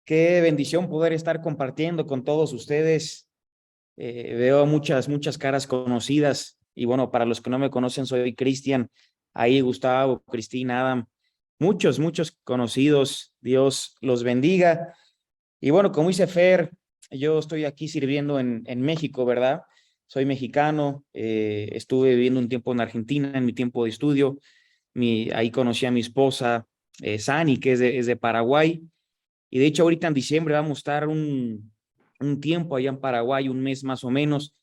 Qué bendición poder estar compartiendo con todos ustedes. Veo muchas caras conocidas y bueno, para los que no me conocen, soy Cristian, ahí Gustavo, Cristina, Adam, muchos conocidos. Dios los bendiga. Y bueno, como dice Fer, yo estoy aquí sirviendo en México, ¿verdad? Soy mexicano, estuve viviendo un tiempo en Argentina en mi tiempo de estudio. Ahí conocí a mi esposa, Sani, que es de Paraguay. Y de hecho, ahorita en diciembre vamos a estar un tiempo allá en Paraguay, un mes más o menos,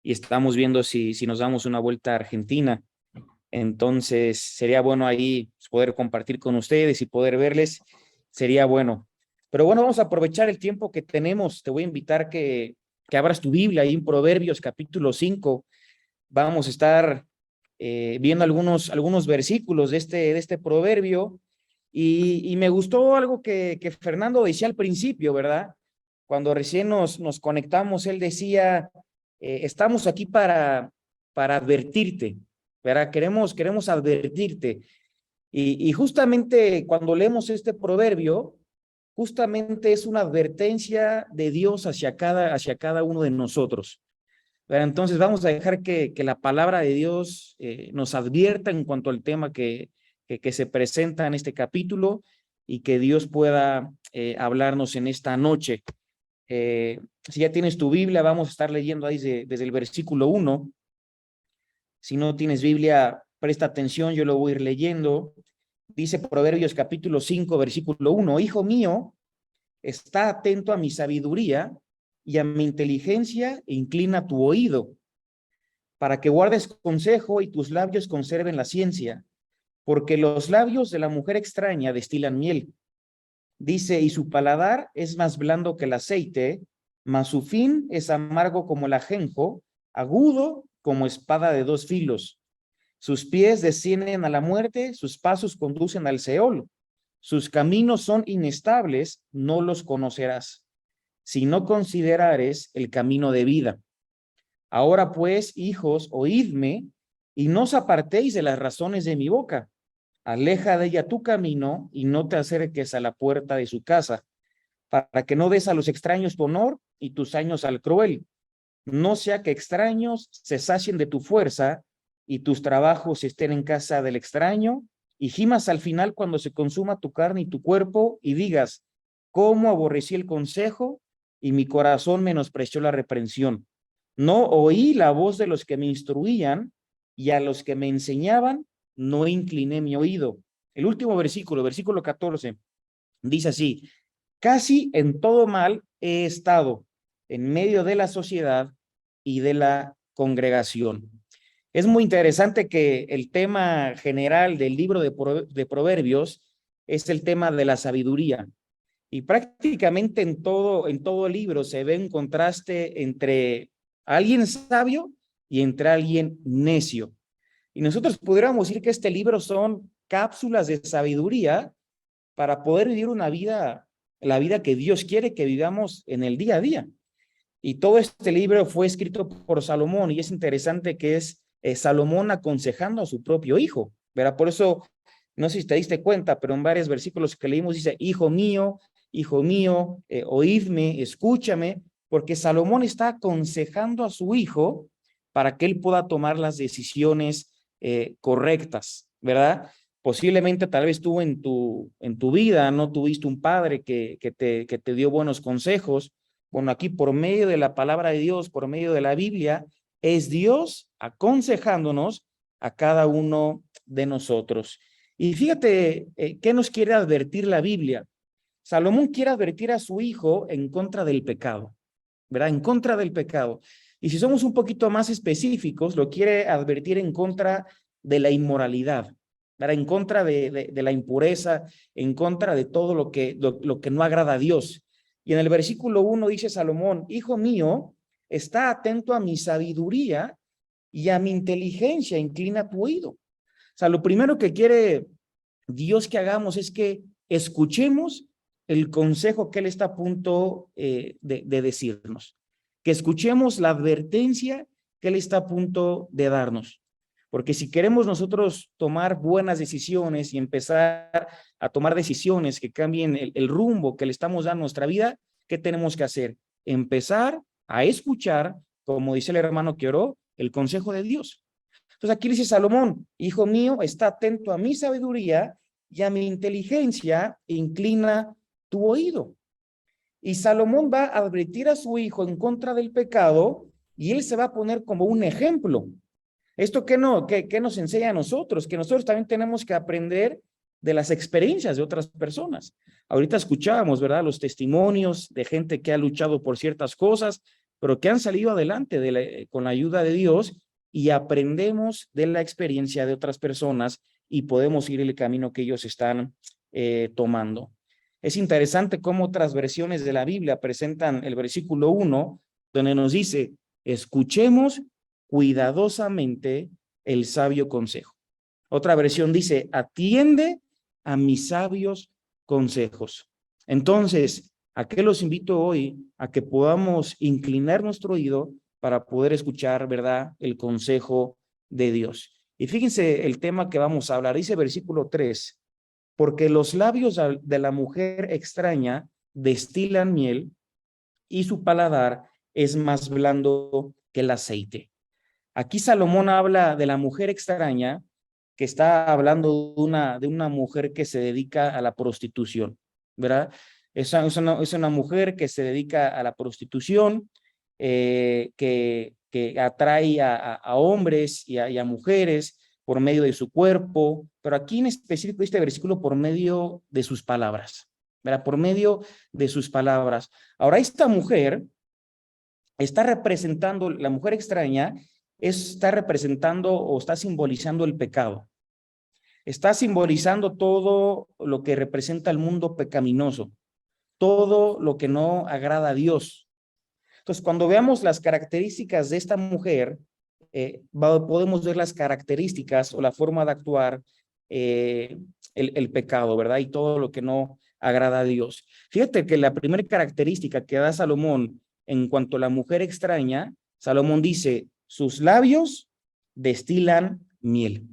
y estamos viendo si nos damos una vuelta a Argentina. Entonces, sería bueno ahí poder compartir con ustedes y poder verles, sería bueno. Pero bueno, vamos a aprovechar el tiempo que tenemos. Te voy a invitar que abras tu Biblia ahí en Proverbios capítulo 5. Vamos a estar viendo algunos versículos de este proverbio y me gustó algo que Fernando decía al principio, ¿verdad? Cuando recién nos conectamos, él decía, estamos aquí para advertirte, ¿verdad? Queremos advertirte. Y justamente cuando leemos este proverbio, justamente es una advertencia de Dios hacia cada uno de nosotros. Pero entonces vamos a dejar que la palabra de Dios nos advierta en cuanto al tema que se presenta en este capítulo y que Dios pueda hablarnos en esta noche. Si ya tienes tu Biblia, vamos a estar leyendo ahí desde el versículo 1. Si no tienes Biblia, presta atención, yo lo voy a ir leyendo. Dice Proverbios capítulo 5, versículo 1: Hijo mío, está atento a mi sabiduría y a mi inteligencia e inclina tu oído para que guardes consejo y tus labios conserven la ciencia, porque los labios de la mujer extraña destilan miel. Dice, y su paladar es más blando que el aceite, mas su fin es amargo como el ajenjo, agudo como espada de dos filos. Sus pies descienden a la muerte, sus pasos conducen al Seol. Sus caminos son inestables, no los conocerás, si no considerares el camino de vida. Ahora pues, hijos, oídme, y no os apartéis de las razones de mi boca. Aleja de ella tu camino, y no te acerques a la puerta de su casa, para que no des a los extraños tu honor y tus años al cruel. No sea que extraños se sacien de tu fuerza, y tus trabajos estén en casa del extraño, y gimas al final cuando se consuma tu carne y tu cuerpo, y digas, cómo aborrecí el consejo, y mi corazón menospreció la reprensión. No oí la voz de los que me instruían, y a los que me enseñaban no incliné mi oído. El último versículo, versículo 14, dice así: casi en todo mal he estado en medio de la sociedad y de la congregación. Es muy interesante que el tema general del libro de Proverbios es el tema de la sabiduría. Y prácticamente en todo libro se ve un contraste entre alguien sabio y entre alguien necio. Y nosotros pudiéramos decir que este libro son cápsulas de sabiduría para poder vivir la vida que Dios quiere que vivamos en el día a día. Y todo este libro fue escrito por Salomón, y es interesante que es Salomón aconsejando a su propio hijo, ¿verdad? Por eso, no sé si te diste cuenta, pero en varios versículos que leímos dice, hijo mío, oídme, escúchame, porque Salomón está aconsejando a su hijo para que él pueda tomar las decisiones correctas, ¿verdad? Posiblemente tal vez tú en tu vida no tuviste un padre que te dio buenos consejos. Bueno, aquí por medio de la palabra de Dios, por medio de la Biblia, es Dios aconsejándonos a cada uno de nosotros. Y fíjate, ¿qué nos quiere advertir la Biblia? Salomón quiere advertir a su hijo en contra del pecado, ¿verdad? En contra del pecado. Y si somos un poquito más específicos, lo quiere advertir en contra de la inmoralidad, ¿verdad? En contra de la impureza, en contra de todo lo que no agrada a Dios. Y en el versículo 1 dice Salomón, hijo mío, está atento a mi sabiduría y a mi inteligencia, inclina tu oído. O sea, lo primero que quiere Dios que hagamos es que escuchemos el consejo que Él está a punto de decirnos, que escuchemos la advertencia que Él está a punto de darnos. Porque si queremos nosotros tomar buenas decisiones y empezar a tomar decisiones que cambien el rumbo que le estamos dando a nuestra vida, ¿qué tenemos que hacer? Empezar a escuchar, como dice el hermano que oró, el consejo de Dios. Entonces aquí dice Salomón, hijo mío, está atento a mi sabiduría y a mi inteligencia, inclina tu oído. Y Salomón va a advertir a su hijo en contra del pecado y él se va a poner como un ejemplo. ¿Esto qué nos enseña a nosotros? Que nosotros también tenemos que aprender de las experiencias de otras personas. Ahorita escuchábamos, ¿verdad? Los testimonios de gente que ha luchado por ciertas cosas, pero que han salido adelante con la ayuda de Dios y aprendemos de la experiencia de otras personas y podemos ir el camino que ellos están tomando. Es interesante cómo otras versiones de la Biblia presentan el versículo 1, donde nos dice, escuchemos cuidadosamente el sabio consejo. Otra versión dice, atiende a mis sabios consejos. Entonces, ¿a qué los invito hoy? A que podamos inclinar nuestro oído para poder escuchar, ¿verdad?, el consejo de Dios. Y fíjense el tema que vamos a hablar. Dice versículo 3, porque los labios de la mujer extraña destilan miel y su paladar es más blando que el aceite. Aquí Salomón habla de la mujer extraña, que está hablando de una mujer que se dedica a la prostitución, ¿verdad? Es una mujer que se dedica a la prostitución, que atrae a hombres y a mujeres por medio de su cuerpo, pero aquí en específico este versículo por medio de sus palabras, ¿verdad? Por medio de sus palabras. Ahora, esta mujer está representando, la mujer extraña, está representando o está simbolizando el pecado. Está simbolizando todo lo que representa el mundo pecaminoso, todo lo que no agrada a Dios. Entonces, cuando veamos las características de esta mujer, podemos ver las características o la forma de actuar, el pecado, ¿verdad? Y todo lo que no agrada a Dios. Fíjate que la primera característica que da Salomón en cuanto a la mujer extraña, Salomón dice, sus labios destilan miel.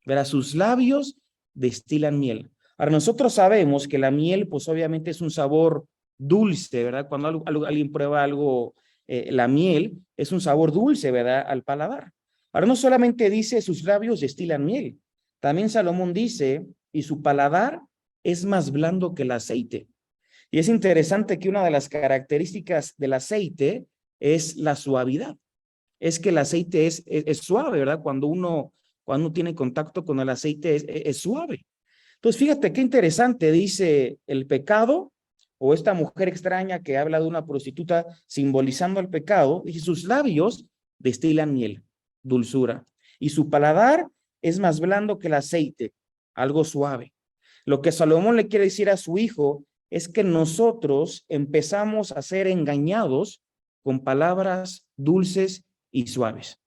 ¿Verdad? Sus labios destilan miel. Ahora, nosotros sabemos que la miel, pues obviamente es un sabor dulce, ¿verdad? Cuando alguien prueba algo, la miel es un sabor dulce, ¿verdad? Al paladar. Ahora, no solamente dice sus labios destilan miel, también Salomón dice, y su paladar es más blando que el aceite. Y es interesante que una de las características del aceite es la suavidad. Es que el aceite es suave, ¿verdad? Cuando uno tiene contacto con el aceite es suave. Entonces, fíjate qué interesante, dice el pecado, o esta mujer extraña que habla de una prostituta simbolizando el pecado, dice, sus labios destilan miel, dulzura, y su paladar es más blando que el aceite, algo suave. Lo que Salomón le quiere decir a su hijo es que nosotros empezamos a ser engañados con palabras dulces y suaves.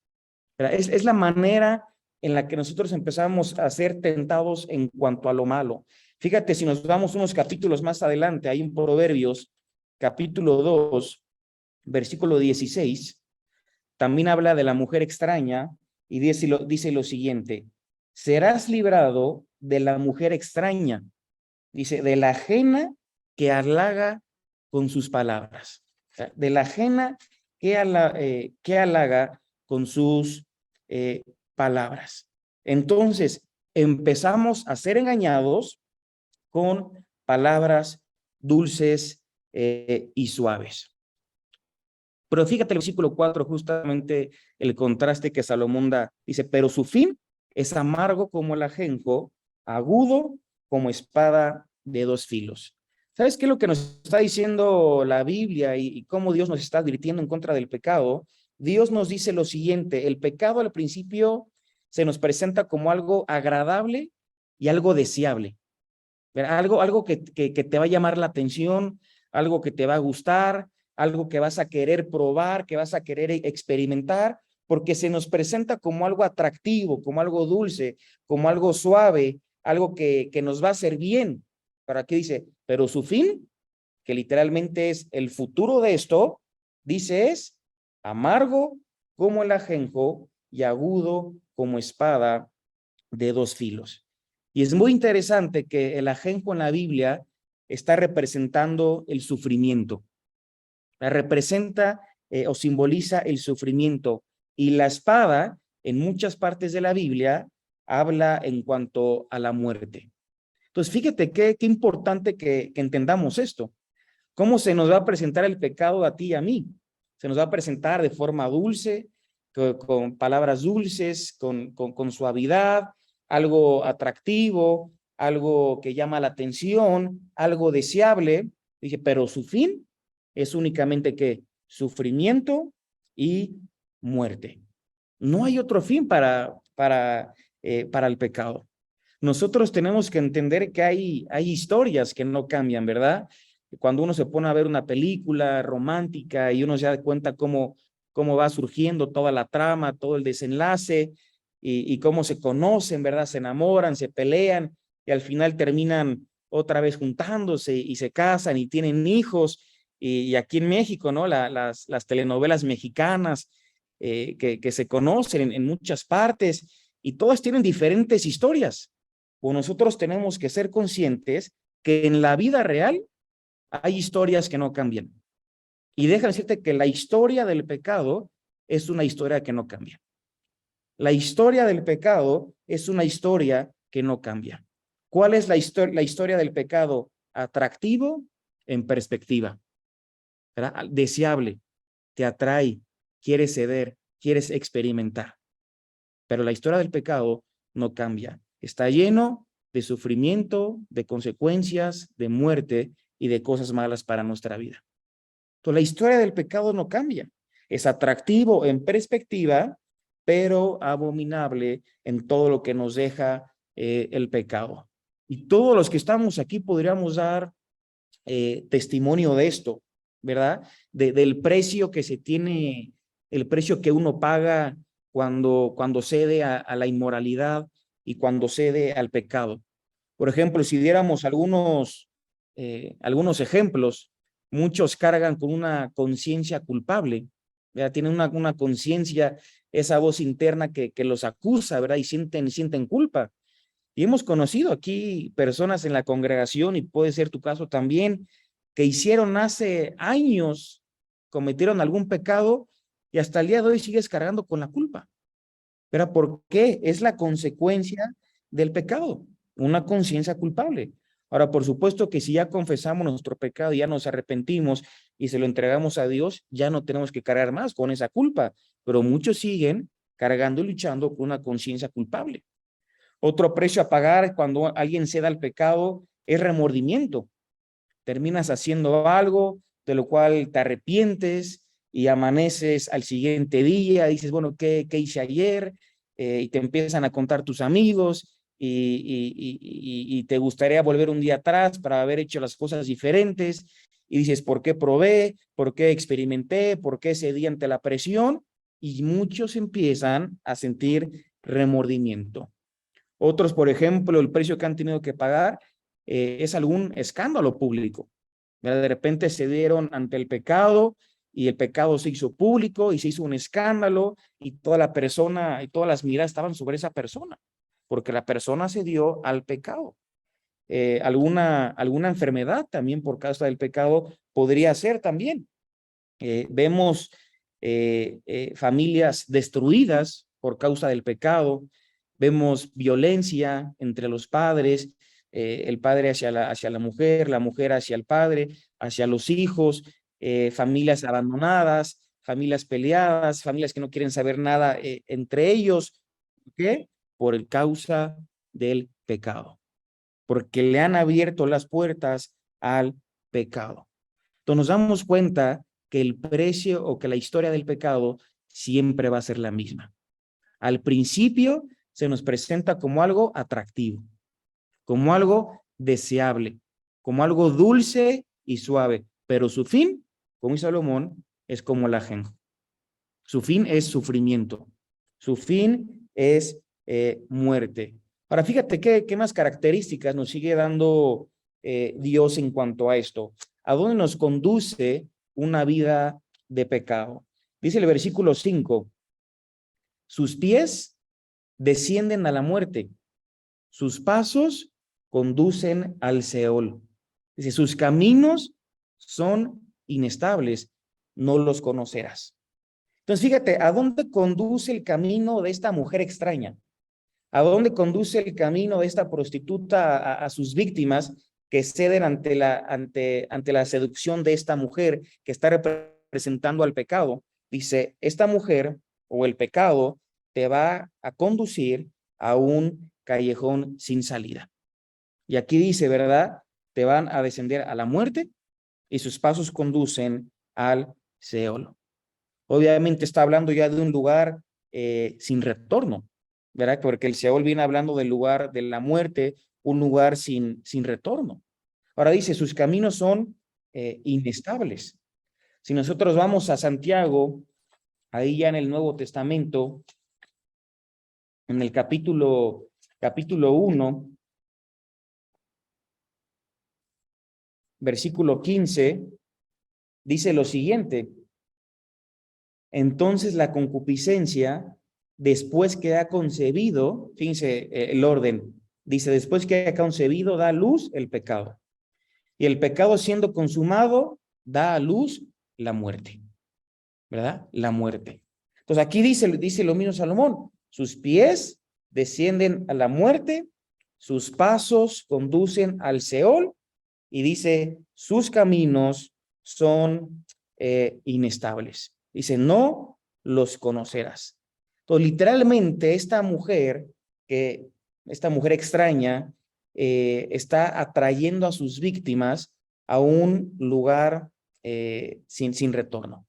Es la manera en la que nosotros empezamos a ser tentados en cuanto a lo malo. Fíjate, si nos vamos unos capítulos más adelante, hay un Proverbios, capítulo 2, versículo 16, también habla de la mujer extraña y dice lo siguiente, serás librado de la mujer extraña, dice, de la ajena que halaga con sus palabras, o sea, de la ajena que halaga con sus palabras. Entonces, empezamos a ser engañados con palabras dulces y suaves. Pero fíjate el versículo 4, justamente el contraste que Salomón da. Dice, pero su fin es amargo como el ajenjo, agudo como espada de dos filos. ¿Sabes qué es lo que nos está diciendo la Biblia y cómo Dios nos está advirtiendo en contra del pecado? Dios nos dice lo siguiente, el pecado al principio se nos presenta como algo agradable y algo deseable. Algo que te va a llamar la atención, algo que te va a gustar, algo que vas a querer probar, que vas a querer experimentar, porque se nos presenta como algo atractivo, como algo dulce, como algo suave, algo que nos va a hacer bien. Pero aquí dice, pero su fin, que literalmente es el futuro de esto, dice es amargo como el ajenjo y agudo como espada de dos filos. Y es muy interesante que el ajenjo en la Biblia está representando el sufrimiento. La representa o simboliza el sufrimiento. Y la espada, en muchas partes de la Biblia, habla en cuanto a la muerte. Entonces, fíjate qué importante que entendamos esto. ¿Cómo se nos va a presentar el pecado a ti y a mí? Se nos va a presentar de forma dulce, con palabras dulces, con suavidad, algo atractivo, algo que llama la atención, algo deseable. Dije, pero su fin es únicamente que sufrimiento y muerte. No hay otro fin para el pecado. Nosotros tenemos que entender que hay historias que no cambian, ¿verdad? Cuando uno se pone a ver una película romántica y uno se da cuenta cómo va surgiendo toda la trama, todo el desenlace y cómo se conocen, ¿verdad? Se enamoran, se pelean y al final terminan otra vez juntándose y se casan y tienen hijos. Y aquí en México, ¿no? Las telenovelas mexicanas que se conocen en muchas partes y todas tienen diferentes historias. Pues nosotros tenemos que ser conscientes que en la vida real hay historias que no cambian. Y déjame decirte que la historia del pecado es una historia que no cambia. La historia del pecado es una historia que no cambia. ¿Cuál es la historia del pecado? Atractivo en perspectiva, ¿verdad? Deseable, te atrae, quieres ceder, quieres experimentar. Pero la historia del pecado no cambia. Está lleno de sufrimiento, de consecuencias, de muerte y de cosas malas para nuestra vida. Entonces, la historia del pecado no cambia. Es atractivo en perspectiva, pero abominable en todo lo que nos deja el pecado. Y todos los que estamos aquí podríamos dar testimonio de esto, ¿verdad? Del precio que se tiene, el precio que uno paga cuando cede a la inmoralidad y cuando cede al pecado. Por ejemplo, si diéramos algunos ejemplos, muchos cargan con una conciencia culpable, ¿verdad? Tienen una conciencia, esa voz interna que los acusa, ¿verdad? Y sienten culpa. Y hemos conocido aquí personas en la congregación, y puede ser tu caso también, que hicieron hace años, cometieron algún pecado y hasta el día de hoy sigues cargando con la culpa. ¿Pero por qué? Es la consecuencia del pecado, una conciencia culpable. Ahora, por supuesto que si ya confesamos nuestro pecado, ya nos arrepentimos y se lo entregamos a Dios, ya no tenemos que cargar más con esa culpa, pero muchos siguen cargando y luchando con una conciencia culpable. Otro precio a pagar cuando alguien ceda al pecado es remordimiento. Terminas haciendo algo de lo cual te arrepientes y amaneces al siguiente día, dices, bueno, ¿qué hice ayer? Y te empiezan a contar tus amigos y te gustaría volver un día atrás para haber hecho las cosas diferentes y dices, ¿por qué probé? ¿Por qué experimenté? ¿Por qué cedí ante la presión? Y muchos empiezan a sentir remordimiento. Otros, por ejemplo, el precio que han tenido que pagar es algún escándalo público. De repente se dieron ante el pecado y el pecado se hizo público y se hizo un escándalo y toda la persona y todas las miradas estaban sobre esa persona, porque la persona se dio al pecado. Alguna enfermedad también por causa del pecado podría ser también. Vemos familias destruidas por causa del pecado, vemos violencia entre los padres, el padre hacia la mujer hacia el padre, hacia los hijos, familias abandonadas, familias peleadas, familias que no quieren saber nada entre ellos. ¿Por qué? Por el causa del pecado, porque le han abierto las puertas al pecado. Entonces nos damos cuenta que el precio o que la historia del pecado siempre va a ser la misma. Al principio se nos presenta como algo atractivo, como algo deseable, como algo dulce y suave, pero su fin, como dice Salomón, es como el ajenjo. Su fin es sufrimiento, su fin es muerte. Ahora, fíjate qué más características nos sigue dando Dios en cuanto a esto. ¿A dónde nos conduce una vida de pecado? Dice el versículo 5, sus pies descienden a la muerte. Sus pasos conducen al Seol. Dice, sus caminos son inestables, no los conocerás. Entonces, fíjate, ¿a dónde conduce el camino de esta mujer extraña? ¿A dónde conduce el camino de esta prostituta a sus víctimas que ceden ante la seducción de esta mujer que está representando al pecado? Dice, esta mujer o el pecado te va a conducir a un callejón sin salida. Y aquí dice, ¿verdad? Te van a descender a la muerte y sus pasos conducen al Seol. Obviamente está hablando ya de un lugar sin retorno, ¿verdad? Porque el Seol viene hablando del lugar de la muerte, un lugar sin retorno. Ahora dice, sus caminos son inestables. Si nosotros vamos a Santiago, ahí ya en el Nuevo Testamento, en el capítulo 1, versículo 15, dice lo siguiente: entonces la concupiscencia, después que ha concebido, fíjense el orden, dice, después que ha concebido, da a luz el pecado. Y el pecado siendo consumado, da a luz la muerte, ¿verdad? La muerte. Entonces aquí dice lo mismo Salomón, sus pies descienden a la muerte, sus pasos conducen al Seol, y dice, sus caminos son inestables. Dice, no los conocerás. Entonces, literalmente, esta mujer extraña, está atrayendo a sus víctimas a un lugar sin retorno,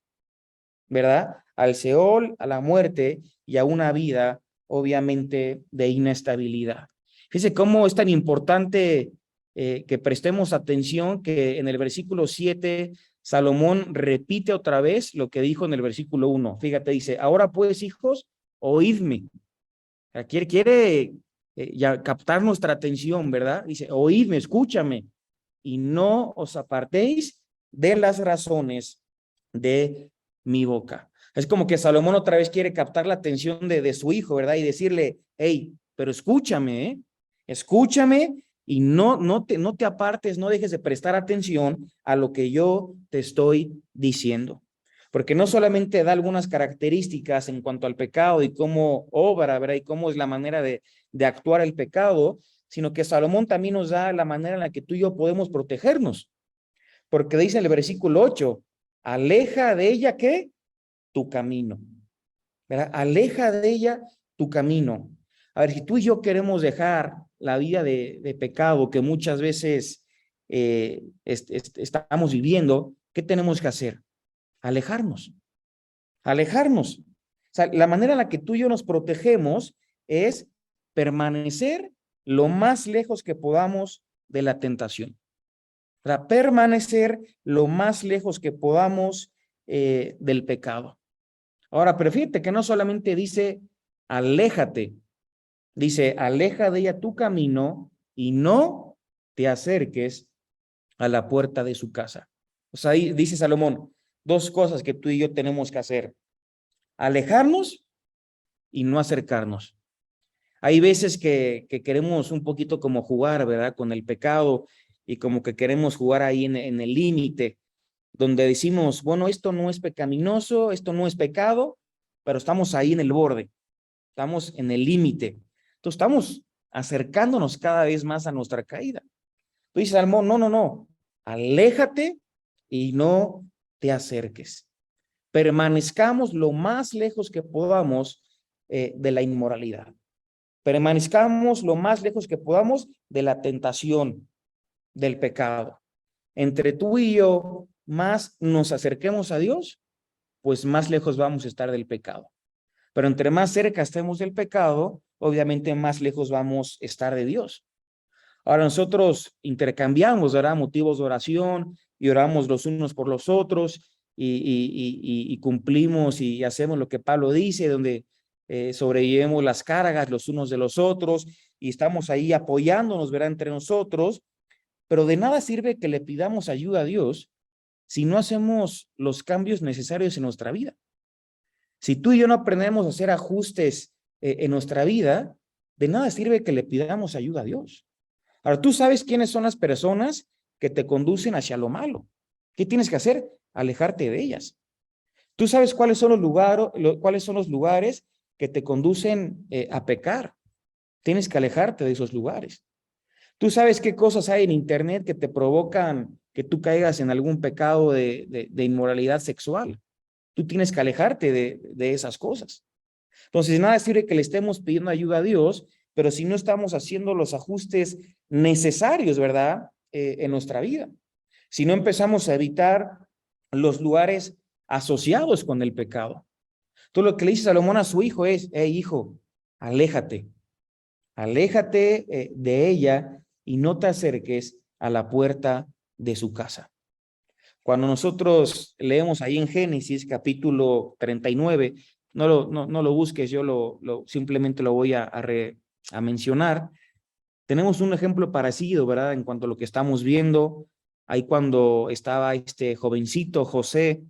¿verdad? Al Seol, a la muerte y a una vida, obviamente, de inestabilidad. Fíjese cómo es tan importante que prestemos atención que en el versículo 7 Salomón repite otra vez lo que dijo en el versículo 1. Fíjate, dice, ahora pues, hijos, oídme. Quiere ya captar nuestra atención, ¿verdad? Dice, oídme, escúchame, y no os apartéis de las razones de mi boca. Es como que Salomón otra vez quiere captar la atención de su hijo, ¿verdad? Y decirle, hey, pero escúchame, ¿eh? Escúchame y no te apartes, no dejes de prestar atención a lo que yo te estoy diciendo. Porque no solamente da algunas características en cuanto al pecado y cómo obra, ¿verdad? Y cómo es la manera de actuar el pecado, sino que Salomón también nos da la manera en la que tú y yo podemos protegernos. Porque dice en el versículo 8, aleja de ella, ¿qué? Tu camino, ¿verdad? Aleja de ella tu camino. A ver, si tú y yo queremos dejar la vida de pecado que muchas veces estamos viviendo, ¿qué tenemos que hacer? Alejarnos, alejarnos. O sea, la manera en la que tú y yo nos protegemos es permanecer lo más lejos que podamos de la tentación. Para permanecer lo más lejos que podamos del pecado. Ahora, pero fíjate que no solamente dice aléjate, dice aleja de ella tu camino y no te acerques a la puerta de su casa. O sea, ahí dice Salomón, dos cosas que tú y yo tenemos que hacer: alejarnos y no acercarnos. Hay veces que queremos un poquito como jugar, ¿verdad? Con el pecado y como que queremos jugar ahí en el límite, donde decimos, bueno, esto no es pecaminoso, esto no es pecado, pero estamos ahí en el borde, estamos en el límite. Entonces estamos acercándonos cada vez más a nuestra caída. Tú dices, Salmón, no, aléjate y no te acerques. Permanezcamos lo más lejos que podamos de la inmoralidad. Permanezcamos lo más lejos que podamos de la tentación, del pecado. Entre tú y yo, más nos acerquemos a Dios, pues más lejos vamos a estar del pecado. Pero entre más cerca estemos del pecado, obviamente más lejos vamos a estar de Dios. Ahora nosotros intercambiamos, ¿verdad? Motivos de oración y oramos los unos por los otros y cumplimos y hacemos lo que Pablo dice, donde sobrellevemos las cargas los unos de los otros y estamos ahí apoyándonos, ¿verdad? Entre nosotros, pero de nada sirve que le pidamos ayuda a Dios si no hacemos los cambios necesarios en nuestra vida. Si tú y yo no aprendemos a hacer ajustes en nuestra vida, de nada sirve que le pidamos ayuda a Dios. Ahora, tú sabes quiénes son las personas que te conducen hacia lo malo. ¿Qué tienes que hacer? Alejarte de ellas. Tú sabes cuáles son los lugares que te conducen a pecar. Tienes que alejarte de esos lugares. Tú sabes qué cosas hay en internet que te provocan que tú caigas en algún pecado de inmoralidad sexual. Tú tienes que alejarte de esas cosas. Entonces, nada sirve que le estemos pidiendo ayuda a Dios, pero si no estamos haciendo los ajustes necesarios, ¿verdad? En nuestra vida. Si no empezamos a evitar los lugares asociados con el pecado. Tú lo que le dice Salomón a su hijo es, hey hijo, aléjate, aléjate de ella y no te acerques a la puerta de su casa. Cuando nosotros leemos ahí en Génesis capítulo 39, no lo busques, yo simplemente lo voy a mencionar. Tenemos un ejemplo parecido, ¿verdad? En cuanto a lo que estamos viendo, ahí cuando estaba este jovencito José,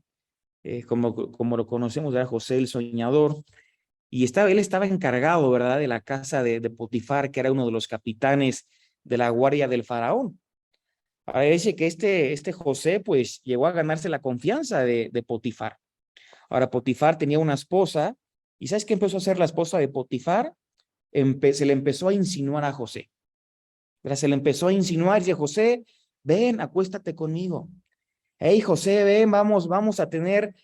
como lo conocemos, era José el soñador, y él estaba encargado, ¿verdad? De la casa de Potifar, que era uno de los capitanes de la guardia del faraón. Ahora dice que este José, pues, llegó a ganarse la confianza de Potifar. Ahora, Potifar tenía una esposa, ¿y sabes qué empezó a hacer la esposa de Potifar? Se le empezó a insinuar a José. ¿Verdad? Se le empezó a insinuar, dice, José, ven, acuéstate conmigo. Hey, José, ven, vamos a tener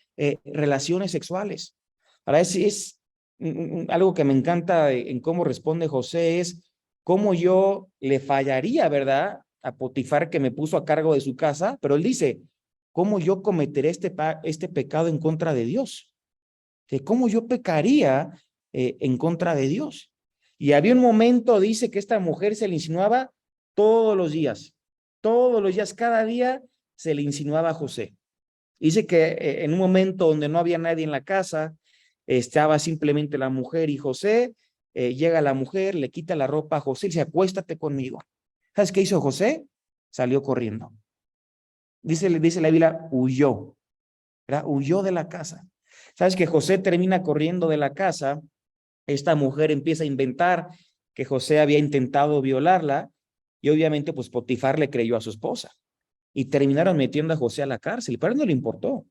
relaciones sexuales. Ahora, es algo que me encanta en cómo responde José, es cómo yo le fallaría, ¿verdad? A Potifar, que me puso a cargo de su casa, pero él dice, ¿cómo yo cometeré este pecado en contra de Dios? Que cómo yo pecaría en contra de Dios. Y había un momento, dice, que esta mujer se le insinuaba todos los días, cada día se le insinuaba a José. Dice que en un momento donde no había nadie en la casa, estaba simplemente la mujer y José, llega la mujer, le quita la ropa a José y dice, acuéstate conmigo. ¿Sabes qué hizo José? Salió corriendo. Dice la Biblia, huyó, ¿verdad? Huyó de la casa. ¿Sabes que José termina corriendo de la casa? Esta mujer empieza a inventar que José había intentado violarla y obviamente pues Potifar le creyó a su esposa y terminaron metiendo a José a la cárcel, pero no le importó.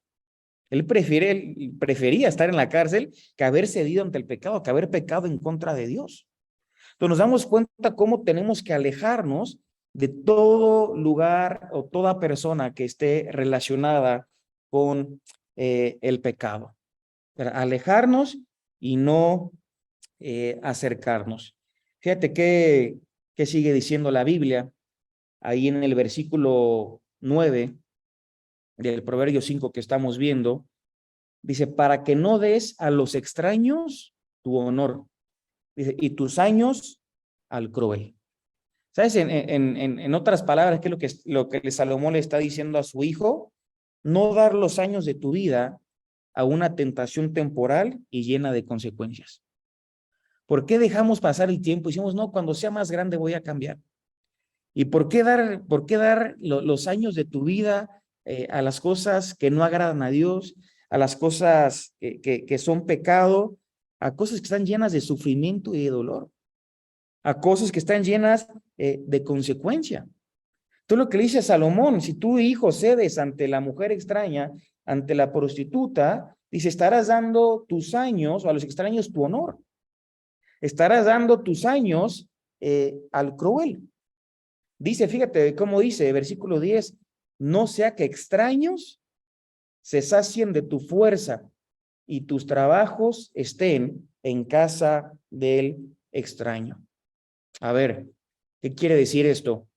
Él prefería estar en la cárcel que haber cedido ante el pecado, que haber pecado en contra de Dios. Entonces nos damos cuenta cómo tenemos que alejarnos de todo lugar o toda persona que esté relacionada con el pecado. Alejarnos y no acercarnos. Fíjate qué sigue diciendo la Biblia ahí en el versículo 9 del Proverbio 5 que estamos viendo. Dice, para que no des a los extraños tu honor, dice, y tus años al cruel. ¿Sabes? En otras palabras, ¿qué es lo que Salomón le está diciendo a su hijo? No dar los años de tu vida a una tentación temporal y llena de consecuencias. ¿Por qué dejamos pasar el tiempo y decimos, no, cuando sea más grande voy a cambiar? ¿Y por qué dar los años de tu vida a las cosas que no agradan a Dios, a las cosas que son pecado, a cosas que están llenas de sufrimiento y de dolor, a cosas que están llenas de consecuencia? Tú lo que le dice a Salomón, si tu hijo cedes ante la mujer extraña, ante la prostituta, dice, estarás dando tus años o a los extraños tu honor. Estarás dando tus años al cruel. Dice, fíjate cómo dice, versículo 10, no sea que extraños se sacien de tu fuerza y tus trabajos estén en casa del extraño. A ver, ¿qué quiere decir esto?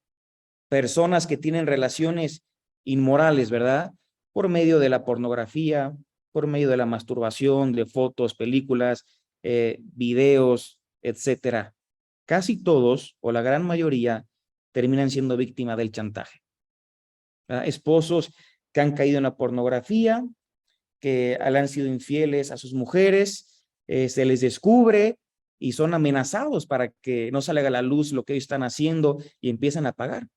Personas que tienen relaciones inmorales, ¿verdad? Por medio de la pornografía, por medio de la masturbación, de fotos, películas, videos, etcétera. Casi todos, o la gran mayoría, terminan siendo víctimas del chantaje. ¿Verdad? Esposos que han caído en la pornografía, que han sido infieles a sus mujeres, se les descubre y son amenazados para que no salga a la luz lo que ellos están haciendo y empiezan a pagar.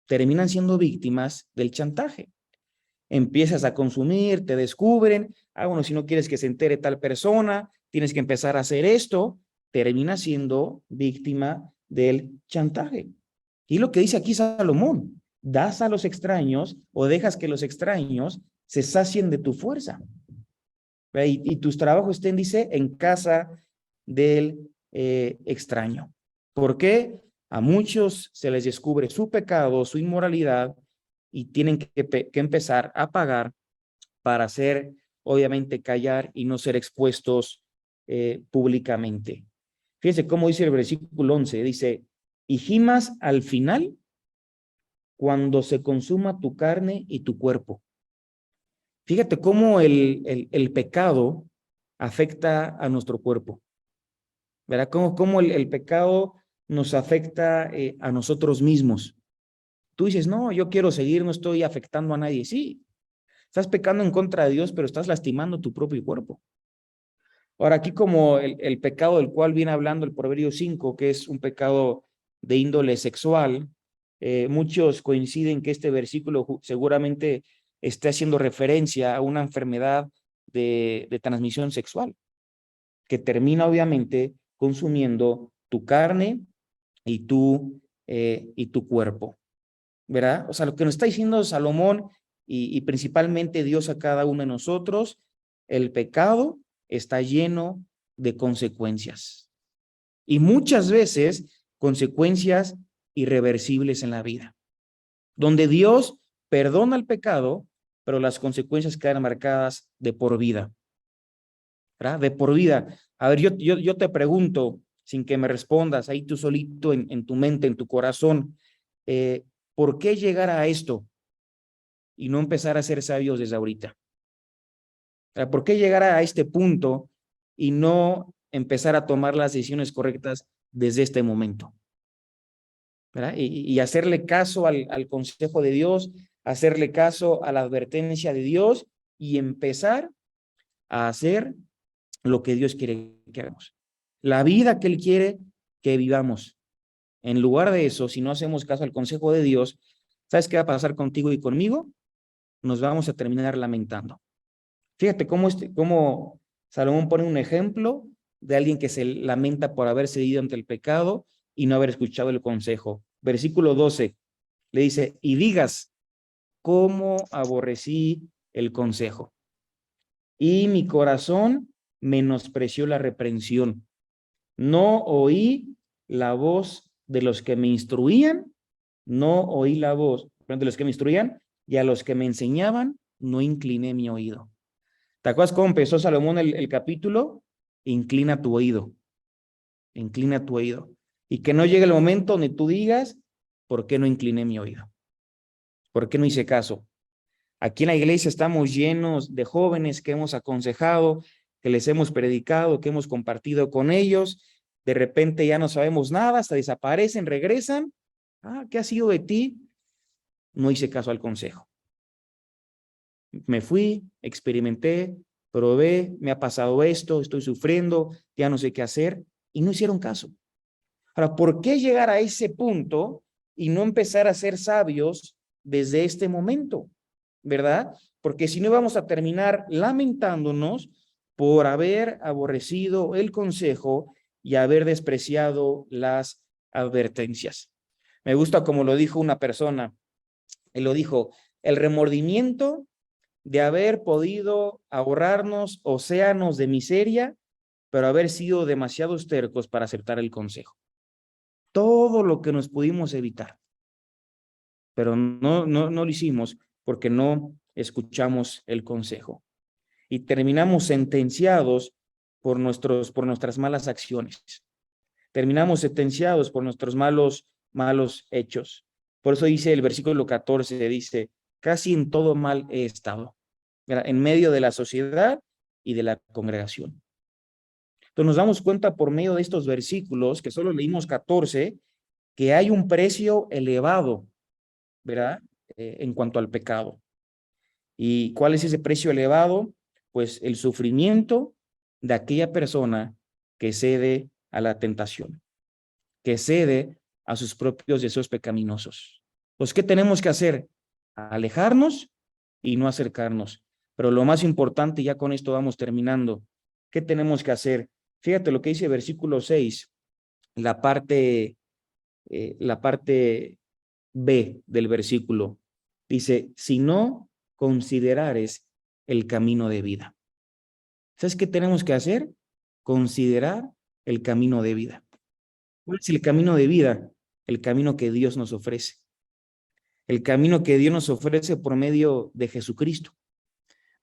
Terminan siendo víctimas del chantaje. Empiezas a consumir, te descubren, bueno, si no quieres que se entere tal persona, tienes que empezar a hacer esto, termina siendo víctima del chantaje. Y lo que dice aquí Salomón, das a los extraños o dejas que los extraños se sacien de tu fuerza. Y tus trabajos estén, dice, en casa del extraño. ¿Por qué? A muchos se les descubre su pecado, su inmoralidad, y tienen que empezar a pagar para hacer, obviamente, callar y no ser expuestos públicamente. Fíjense cómo dice el versículo 11, dice, y gimas al final cuando se consuma tu carne y tu cuerpo. Fíjate cómo el pecado afecta a nuestro cuerpo, ¿verdad? Cómo el pecado nos afecta a nosotros mismos. Tú dices, no, yo quiero seguir, no estoy afectando a nadie. Sí, estás pecando en contra de Dios, pero estás lastimando tu propio cuerpo. Ahora, aquí como el pecado del cual viene hablando el Proverbio 5, que es un pecado de índole sexual, muchos coinciden que este versículo seguramente está haciendo referencia a una enfermedad de transmisión sexual, que termina obviamente consumiendo tu carne y tu cuerpo, ¿verdad? O sea, lo que nos está diciendo Salomón y principalmente Dios a cada uno de nosotros, el pecado está lleno de consecuencias y muchas veces consecuencias irreversibles en la vida, donde Dios perdona el pecado, pero las consecuencias quedan marcadas de por vida, ¿verdad? De por vida. A ver, yo te pregunto, sin que me respondas, ahí tú solito en tu mente, en tu corazón, ¿por qué llegar a esto y no empezar a ser sabios desde ahorita? ¿Por qué llegar a este punto y no empezar a tomar las decisiones correctas desde este momento? ¿Verdad? Y hacerle caso al consejo de Dios, hacerle caso a la advertencia de Dios y empezar a hacer lo que Dios quiere que hagamos. La vida que Él quiere que vivamos. En lugar de eso, si no hacemos caso al consejo de Dios, ¿sabes qué va a pasar contigo y conmigo? Nos vamos a terminar lamentando. Fíjate cómo Salomón pone un ejemplo de alguien que se lamenta por haber cedido ante el pecado y no haber escuchado el consejo. Versículo 12 le dice, y digas, ¿cómo aborrecí el consejo? Y mi corazón menospreció la reprensión. No oí la voz de los que me instruían, no oí la voz de los que me instruían, y a los que me enseñaban, no incliné mi oído. ¿Te acuerdas cómo empezó Salomón el capítulo? Inclina tu oído, inclina tu oído. Y que no llegue el momento donde tú digas, ¿por qué no incliné mi oído? ¿Por qué no hice caso? Aquí en la iglesia estamos llenos de jóvenes que hemos aconsejado, que les hemos predicado, que hemos compartido con ellos. De repente ya no sabemos nada, hasta desaparecen, regresan. Ah, ¿qué ha sido de ti? No hice caso al consejo. Me fui, experimenté, probé, me ha pasado esto, estoy sufriendo, ya no sé qué hacer, y no hicieron caso. Ahora, ¿por qué llegar a ese punto y no empezar a ser sabios desde este momento? ¿Verdad? Porque si no vamos a terminar lamentándonos por haber aborrecido el consejo y haber despreciado las advertencias. Me gusta como lo dijo una persona, él lo dijo, el remordimiento de haber podido ahorrarnos océanos de miseria, pero haber sido demasiados tercos para aceptar el consejo. Todo lo que nos pudimos evitar, pero no lo hicimos porque no escuchamos el consejo. Y terminamos sentenciados por nuestras malas acciones. Terminamos sentenciados por nuestros malos hechos. Por eso dice el versículo 14, dice, casi en todo mal he estado, ¿verdad? En medio de la sociedad y de la congregación. Entonces nos damos cuenta por medio de estos versículos, que solo leímos 14, que hay un precio elevado, ¿verdad? En cuanto al pecado. ¿Y cuál es ese precio elevado? Pues el sufrimiento de aquella persona que cede a la tentación, que cede a sus propios deseos pecaminosos. Pues, ¿qué tenemos que hacer? Alejarnos y no acercarnos. Pero lo más importante, ya con esto vamos terminando, ¿Qué tenemos que hacer? Fíjate lo que dice versículo 6, la parte B del versículo. Dice, si no considerares el camino de vida. ¿Sabes qué tenemos que hacer? Considerar el camino de vida. ¿Cuál es el camino de vida? El camino que Dios nos ofrece. El camino que Dios nos ofrece por medio de Jesucristo,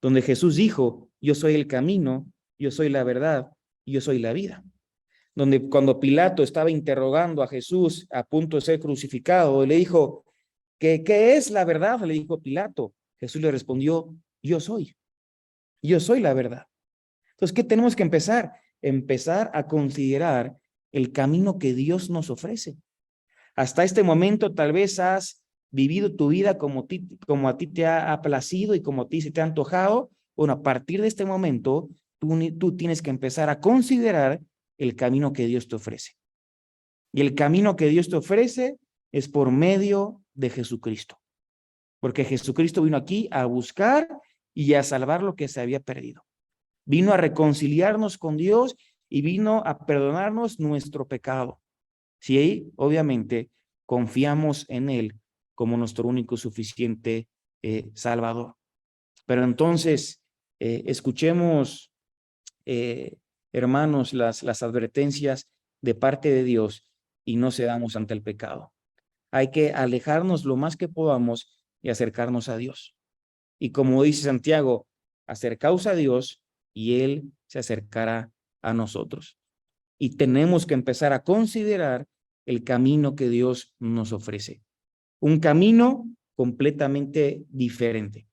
donde Jesús dijo, yo soy el camino, yo soy la verdad, yo soy la vida. Donde cuando Pilato estaba interrogando a Jesús a punto de ser crucificado, le dijo, ¿qué es la verdad? Le dijo Pilato. Jesús le respondió, yo soy la verdad. Entonces, ¿qué tenemos que empezar? Empezar a considerar el camino que Dios nos ofrece. Hasta este momento tal vez has vivido tu vida como a ti te ha placido y como a ti se te ha antojado. Bueno, a partir de este momento, tú tienes que empezar a considerar el camino que Dios te ofrece. Y el camino que Dios te ofrece es por medio de Jesucristo. Porque Jesucristo vino aquí a buscar y a salvar lo que se había perdido. Vino a reconciliarnos con Dios y vino a perdonarnos nuestro pecado. Sí, obviamente confiamos en Él como nuestro único suficiente Salvador. Pero entonces, escuchemos, hermanos, las advertencias de parte de Dios y no cedamos ante el pecado. Hay que alejarnos lo más que podamos y acercarnos a Dios. Y como dice Santiago, acercaos a Dios y Él se acercará a nosotros. Y tenemos que empezar a considerar el camino que Dios nos ofrece. Un camino completamente diferente,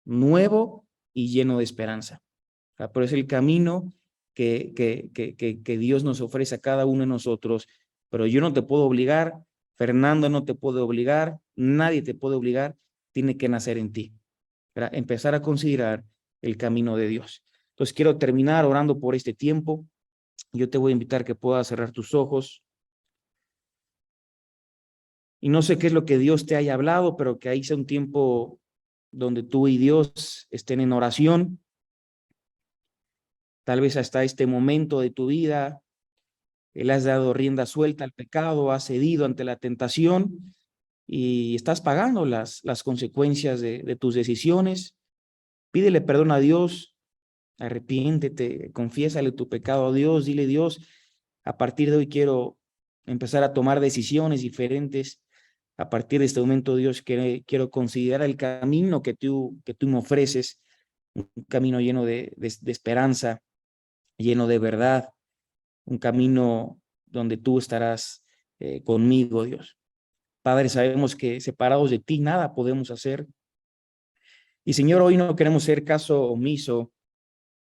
nuevo y lleno de esperanza. Pero es el camino que Dios nos ofrece a cada uno de nosotros. Pero yo no te puedo obligar, Fernando no te puede obligar, nadie te puede obligar, tiene que nacer en ti. Empezar a considerar el camino de Dios. Entonces quiero terminar orando por este tiempo. Yo te voy a invitar que puedas cerrar tus ojos. Y no sé qué es lo que Dios te haya hablado, pero que ahí sea un tiempo donde tú y Dios estén en oración. Tal vez hasta este momento de tu vida, le has dado rienda suelta al pecado, has cedido ante la tentación y estás pagando las consecuencias de tus decisiones. Pídele perdón a Dios, arrepiéntete, confiésale tu pecado a Dios, dile Dios, a partir de hoy quiero empezar a tomar decisiones diferentes. A partir de este momento, Dios, quiero considerar el camino que tú me ofreces, un camino lleno de esperanza, lleno de verdad, un camino donde tú estarás conmigo, Dios. Padre, sabemos que separados de ti nada podemos hacer. Y Señor, hoy no queremos ser caso omiso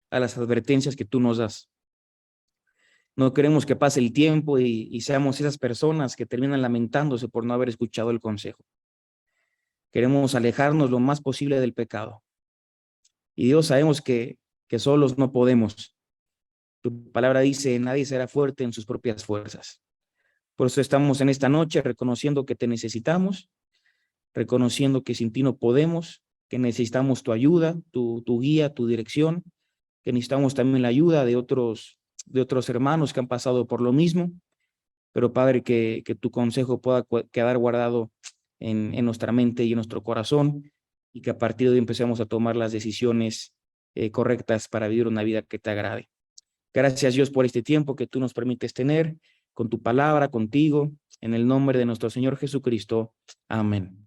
a las advertencias que tú nos das. No queremos que pase el tiempo y seamos esas personas que terminan lamentándose por no haber escuchado el consejo. Queremos alejarnos lo más posible del pecado. Y Dios, sabemos que solos no podemos. Tu palabra dice, nadie será fuerte en sus propias fuerzas. Por eso estamos en esta noche reconociendo que te necesitamos, reconociendo que sin ti no podemos, que necesitamos tu ayuda, tu guía, tu dirección, que necesitamos también la ayuda de otros hermanos que han pasado por lo mismo. Pero Padre, que tu consejo pueda quedar guardado en nuestra mente y en nuestro corazón, y que a partir de hoy empecemos a tomar las decisiones correctas para vivir una vida que te agrade. Gracias, Dios, por este tiempo que tú nos permites tener con tu palabra, contigo, en el nombre de nuestro Señor Jesucristo. Amén.